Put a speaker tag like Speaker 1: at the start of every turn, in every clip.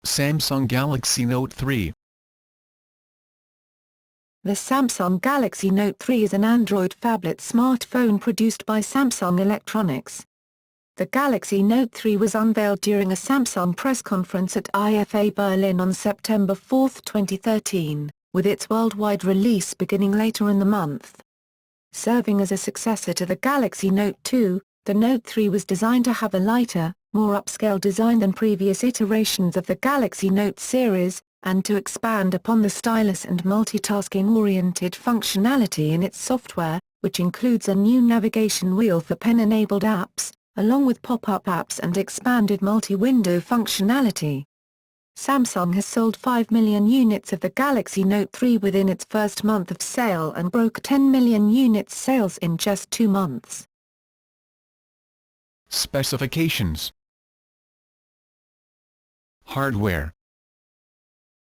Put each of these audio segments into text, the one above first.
Speaker 1: Samsung Galaxy Note 3.
Speaker 2: The Samsung Galaxy Note 3 is an Android phablet smartphone produced by Samsung Electronics. The Galaxy Note 3 was unveiled during a Samsung press conference at IFA Berlin on September 4, 2013, with its worldwide release beginning later in the month. Serving as a successor to the Galaxy Note 2, the Note 3 was designed to have a lighter, more upscale design than previous iterations of the Galaxy Note series, and to expand upon the stylus and multitasking-oriented functionality in its software, which includes a new navigation wheel for pen-enabled apps, along with pop-up apps and expanded multi-window functionality. Samsung has sold 5 million units of the Galaxy Note 3 within its first month of sale and broke 10 million units sales in just 2 months.
Speaker 1: Specifications. Hardware.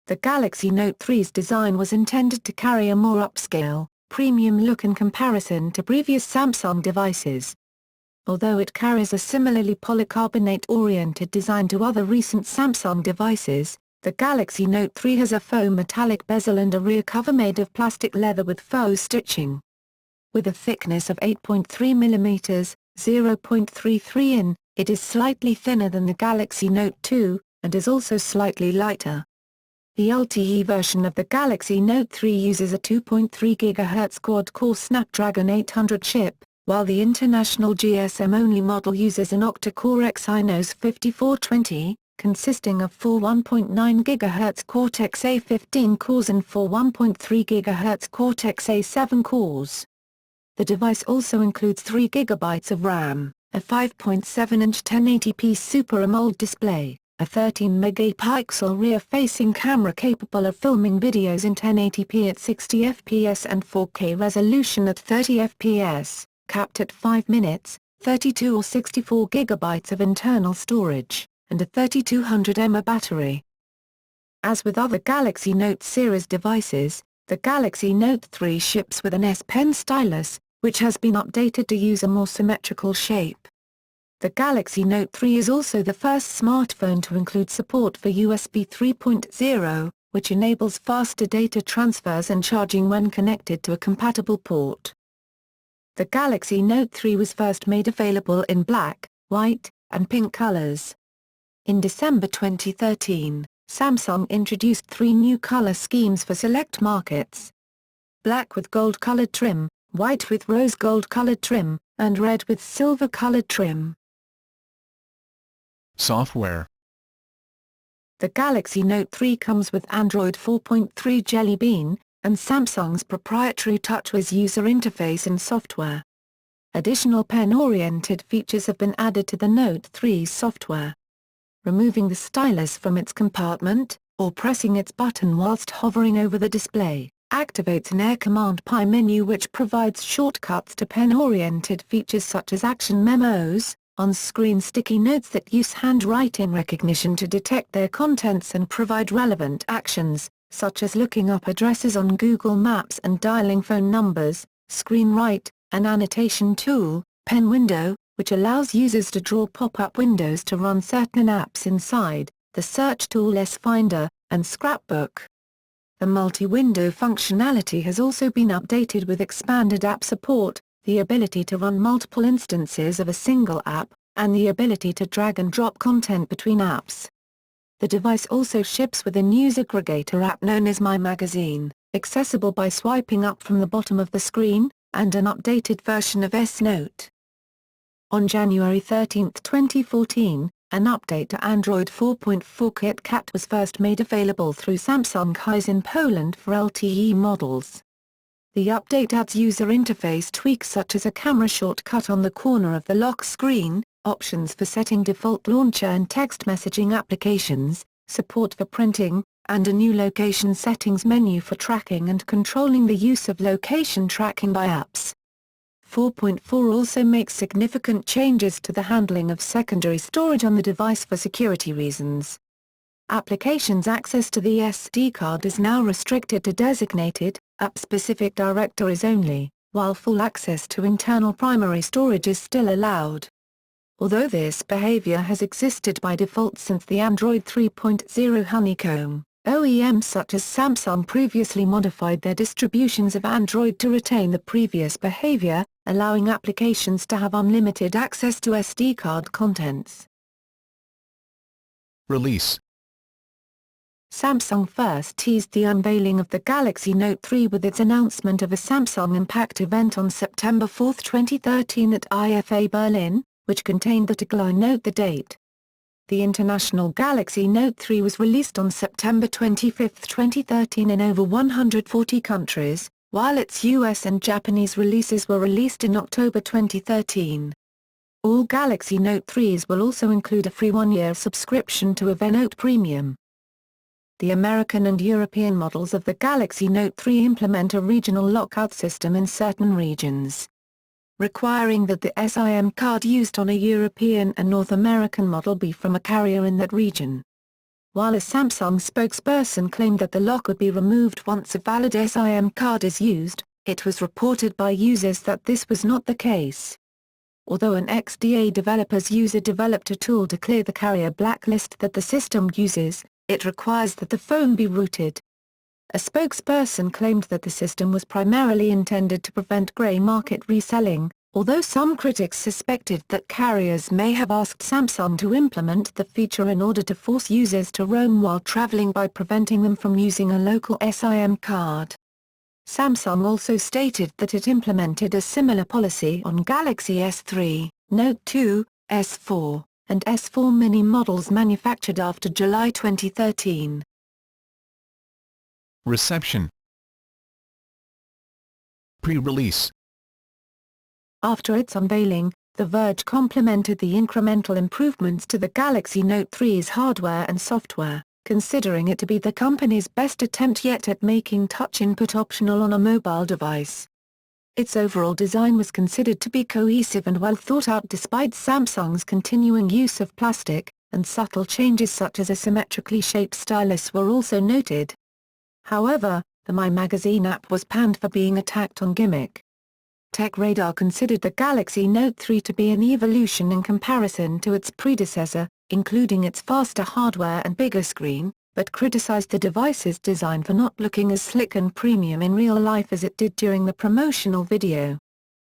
Speaker 2: The Galaxy Note 3's design was intended to carry a more upscale, premium look in comparison to previous Samsung devices. Although it carries a similarly polycarbonate-oriented design to other recent Samsung devices, the Galaxy Note 3 has a faux metallic bezel and a rear cover made of plastic leather with faux stitching. With a thickness of 8.3 mm, 0.33 in, it is slightly thinner than the Galaxy Note 2, and is also slightly lighter. The LTE version of the Galaxy Note 3 uses a 2.3 GHz quad-core Snapdragon 800 chip, while the international GSM-only model uses an octa-core Exynos 5420, consisting of 4 1.9 GHz Cortex-A15 cores and 4 1.3 GHz Cortex-A7 cores. The device also includes 3 GB of RAM, a 5.7-inch 1080p Super AMOLED display, a 13-megapixel rear-facing camera capable of filming videos in 1080p at 60 fps and 4K resolution at 30 fps, capped at 5 minutes, 32 or 64 GB of internal storage, and a 3200 mAh battery. As with other Galaxy Note series devices, the Galaxy Note 3 ships with an S Pen stylus, which has been updated to use a more symmetrical shape. The Galaxy Note 3 is also the first smartphone to include support for USB 3.0, which enables faster data transfers and charging when connected to a compatible port. The Galaxy Note 3 was first made available in black, white, and pink colors. In December 2013, Samsung introduced 3 new color schemes for select markets: black with gold-colored trim, white with rose gold-colored trim, and red with silver-colored trim.
Speaker 1: Software.
Speaker 2: The Galaxy Note 3 comes with Android 4.3 Jelly Bean, and Samsung's proprietary TouchWiz user interface and software. Additional pen-oriented features have been added to the Note 3's software. Removing the stylus from its compartment, or pressing its button whilst hovering over the display, activates an Air Command PI menu which provides shortcuts to pen-oriented features such as action memos, on-screen sticky notes that use handwriting recognition to detect their contents and provide relevant actions, such as looking up addresses on Google Maps and dialing phone numbers, screen write, an annotation tool, pen window, which allows users to draw pop-up windows to run certain apps inside, the search tool S-Finder, and Scrapbook. The multi-window functionality has also been updated with expanded app support, the ability to run multiple instances of a single app, and the ability to drag and drop content between apps. The device also ships with a news aggregator app known as My Magazine, accessible by swiping up from the bottom of the screen, and an updated version of S-Note. On January 13, 2014, an update to Android 4.4 KitKat was first made available through Samsung Highs in Poland for LTE models. The update adds user interface tweaks such as a camera shortcut on the corner of the lock screen, options for setting default launcher and text messaging applications, support for printing, and a new location settings menu for tracking and controlling the use of location tracking by apps. 4.4 also makes significant changes to the handling of secondary storage on the device for security reasons. Applications access to the SD card is now restricted to designated, app-specific directories only, while full access to internal primary storage is still allowed. Although this behavior has existed by default since the Android 3.0 honeycomb, OEMs such as Samsung previously modified their distributions of Android to retain the previous behavior, allowing applications to have unlimited access to SD card contents.
Speaker 1: Release.
Speaker 2: Samsung first teased the unveiling of the Galaxy Note 3 with its announcement of a Samsung Impact event on September 4, 2013 at IFA Berlin, which contained the tagline "Note the date." The international Galaxy Note 3 was released on September 25, 2013 in over 140 countries, while its US and Japanese releases were released in October 2013. All Galaxy Note 3s will also include a free one-year subscription to Evernote Premium. The American and European models of the Galaxy Note 3 implement a regional lockout system in certain regions, requiring that the SIM card used on a European and North American model be from a carrier in that region. While a Samsung spokesperson claimed that the lock would be removed once a valid SIM card is used, it was reported by users that this was not the case. Although an XDA developer's user developed a tool to clear the carrier blacklist that the system uses, it requires that the phone be rooted. A spokesperson claimed that the system was primarily intended to prevent grey market reselling, although some critics suspected that carriers may have asked Samsung to implement the feature in order to force users to roam while traveling by preventing them from using a local SIM card. Samsung also stated that it implemented a similar policy on Galaxy S3, Note 2, S4, and S4 mini models manufactured after July 2013.
Speaker 1: Reception. Pre-release.
Speaker 2: After its unveiling, The Verge complimented the incremental improvements to the Galaxy Note 3's hardware and software, considering it to be the company's best attempt yet at making touch input optional on a mobile device. Its overall design was considered to be cohesive and well thought out despite Samsung's continuing use of plastic, and subtle changes such as a symmetrically shaped stylus were also noted. However, the My Magazine app was panned for being attacked on gimmick. TechRadar considered the Galaxy Note 3 to be an evolution in comparison to its predecessor, including its faster hardware and bigger screen, but criticized the device's design for not looking as slick and premium in real life as it did during the promotional video.